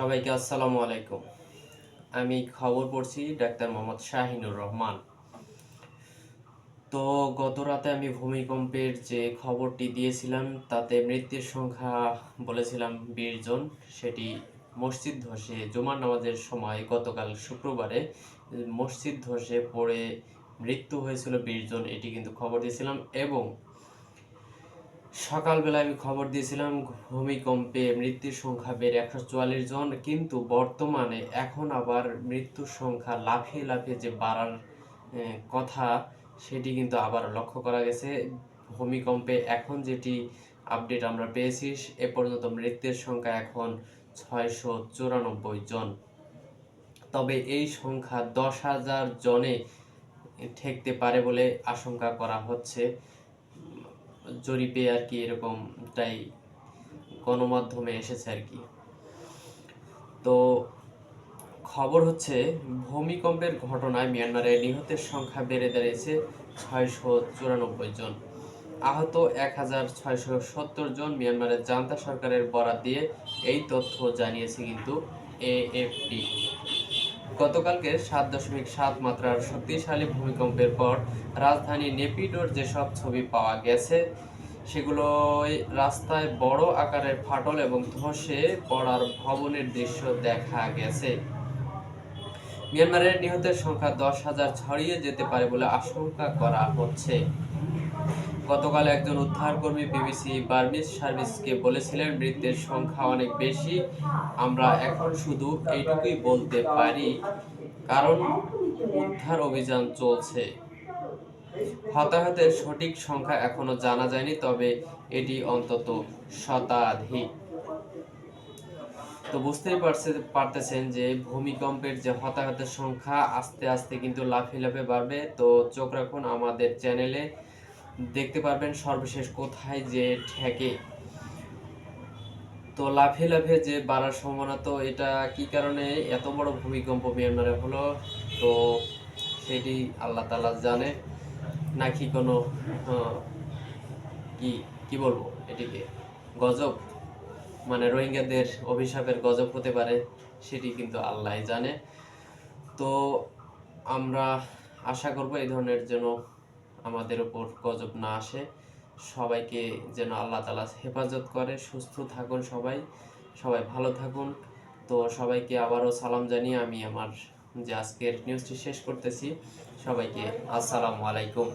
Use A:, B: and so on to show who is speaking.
A: সবাইকে আসসালামু আলাইকুম। আমি খবর পড়ছি ডাক্তার মোহাম্মদ শাহিনুর রহমান। তো গত রাতে আমি ভূমিকম্পের যে খবরটি দিয়েছিলাম তাতে মৃতের সংখ্যা বলেছিলাম 20 জন। সেটি মসজিদ ধসে জুমার নামাজের সময় গতকাল শুক্রবারে মসজিদ ধসে পড়ে মৃত্যু হয়েছিল 20 জন, এটি কিন্তু খবর দিয়েছিলাম। এবং সকালবেলা আমি খবর দিয়েছিলাম ভূমিকম্পে মৃত্যুর সংখ্যা বেড়ে 144 জন, কিন্তু বর্তমানে এখন আবার মৃত্যুর সংখ্যা লাফিয়ে লাফিয়ে যে বাড়ার কথা সেটি কিন্তু আবার লক্ষ্য করা গেছে। ভূমিকম্পে এখন যেটি আপডেট আমরা পেয়েছি, এ পর্যন্ত মৃত্যুর সংখ্যা এখন 694 জন। তবে এই সংখ্যা 10,000 জনে ঠেকতে পারে বলে আশঙ্কা করা হচ্ছে জরিপে আর কি, এরকমটাই গণমাধ্যমে এসেছে আর কি। তো খবর হচ্ছে ভূমিকম্পের ঘটনায় মিয়ানমারে নিহতের সংখ্যা বেড়ে দাঁড়িয়েছে 694 জন, আহত 1670 জন। মিয়ানমারের জান্তা সরকারের বরাত দিয়ে এই তথ্য জানিয়েছে কিন্তু এএফপি। গতকালকে 7.7 মাত্রার শক্তিশালী ভূমিকম্পের পর রাজধানী নেপিডোর যেসব ছবি পাওয়া গেছে সেগুলোয় রাস্তায় বড় আকারের ফাটল এবং ধসে পড়ার ভবনের দৃশ্য দেখা গেছে। মিয়ানমারের নিহতের সংখ্যা 10,000 ছড়িয়ে যেতে পারে বলে আশঙ্কা করা হচ্ছে। গতকাল একজন উদ্ধারকর্মী বিবিসি বার্মিজ সার্ভিসকে বলেছিলেন, মৃতের সংখ্যা অনেক বেশি, আমরা এখন শুধু এইটুকুই বলতে পারি কারণ উদ্ধার অভিযান চলছে। হতাহতের সঠিক সংখ্যা এখনো জানা যায়নি, তবে এটি অন্তত শতাধিক। তো বুঝতেই পারতেছেন যে ভূমিকম্পের যে হতাহতের সংখ্যা আস্তে আস্তে কিন্তু লাফিয়ে লাফিয়ে বাড়বে। তো চোখ রাখুন আমাদের চ্যানেলে, দেখতে পারবেন সর্বশেষ কোথায় যে ঠেকে। তো লাফিয়ে লাফিয়ে যে বাড়ার সম্ভাবনা, তো এটা কি কারণে এত বড় ভূমিকম্প মিয়ানমারে হলো, তো সেটি আল্লাহ তাআলা জানে। নাকি কোনো কি কি বলবো এটিকে, গজব, মানে রোহিঙ্গাদের অভিশাপের গজব হতে পারে, সেটি কিন্তু আল্লাহই জানে। তো আমরা আশা করব এই ধরনের যেন আমাদের উপর গজব না আসে, সবাইকে যেন আল্লাহ তাআলা হেফাজত করে। সুস্থ থাকুন সবাই, সবাই ভালো থাকুন। তো সবাইকে আবারও সালাম জানিয়ে আমি আমার যে আজকের নিউজটি শেষ করতেছি। সবাইকে আসসালামু আলাইকুম।